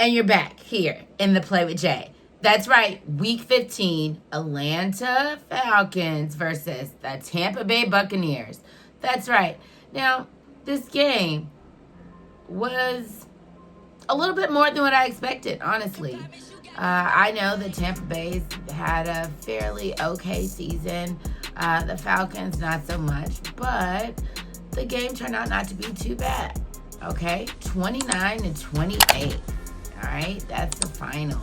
And you're back here in the Play with Jay. That's right, Week 15, Atlanta Falcons versus the Tampa Bay Buccaneers. That's right. Now, this game was a little bit more than what I expected, honestly. I know that Tampa Bay's had a fairly okay season. The Falcons, not so much. But the game turned out not to be too bad. Okay? 29-28. All right? That's the final.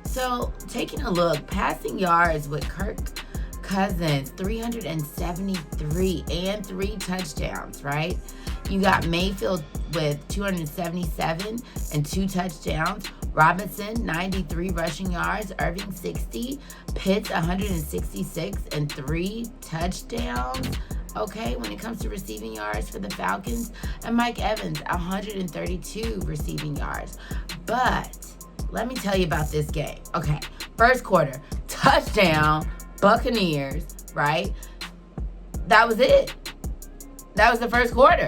So, taking a look, passing yards with Kirk Cousins, 373 and 3 touchdowns, right? You got Mayfield with 277 and 2 touchdowns. Robinson, 93 rushing yards. Irving, 60. Pitts, 166 and 3 touchdowns. Okay, when it comes to receiving yards for the Falcons. And Mike Evans, 132 receiving yards. But let me tell you about this game. Okay, first quarter, touchdown, Buccaneers, right? That was it. That was the first quarter.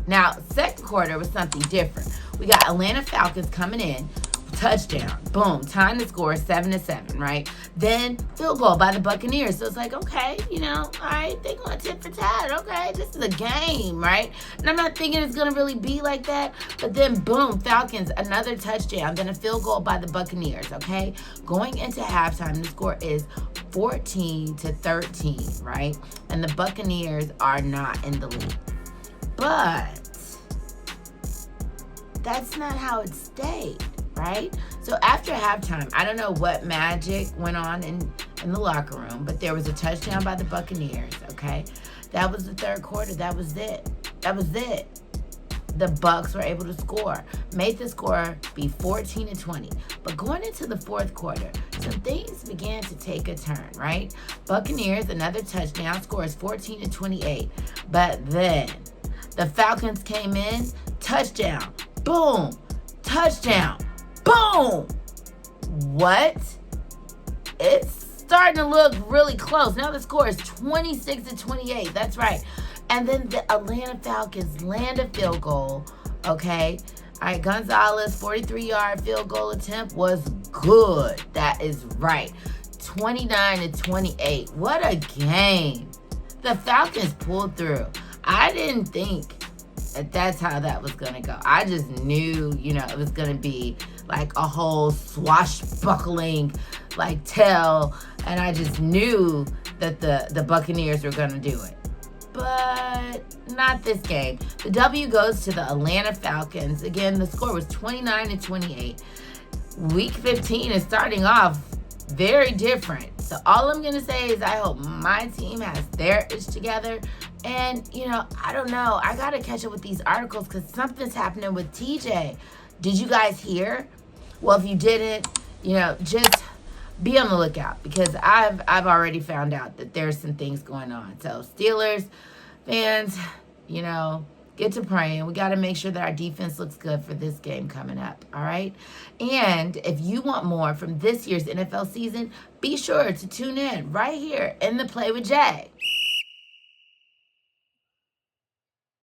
Now, second quarter was something different. We got Atlanta Falcons coming in, touchdown, boom, time to score, 7-7, right? Then field goal by the Buccaneers. So it's like, okay, all right, they going tit for tat. Okay, this is a game, right? And I'm not thinking it's going to really be like that. But then, boom, Falcons, another touchdown, then a field goal by the Buccaneers, okay? Going into halftime, the score is 14-13, right? And the Buccaneers are not in the lead. But that's not how it stayed, right? So after halftime, I don't know what magic went on in the locker room, but there was a touchdown by the Buccaneers, okay? That was the third quarter. That was it. The Bucs were able to score, made the score be 14-20. But going into the fourth quarter, some things began to take a turn, right? Buccaneers, another touchdown, scores 14-28. But then the Falcons came in, touchdown, boom, touchdown, boom. What? It's starting to look really close. Now the score is 26-28. That's right. And then the Atlanta Falcons land a field goal, okay? All right, Gonzalez, 43-yard field goal attempt was good. That is right. 29-28. What a game. The Falcons pulled through. I didn't think that's how that was going to go. I just knew, it was going to be like a whole swashbuckling, tale. And I just knew that the Buccaneers were going to do it. But not this game. The W goes to the Atlanta Falcons. Again, the score was 29-28. Week 15 is starting off very different. So all I'm going to say is I hope my team has their ish together. And, I don't know. I got to catch up with these articles because something's happening with TJ. Did you guys hear? Well, if you didn't, just be on the lookout because I've already found out that there's some things going on. So Steelers fans, get to praying. We got to make sure that our defense looks good for this game coming up, all right? And if you want more from this year's NFL season, be sure to tune in right here in the Play with Jay.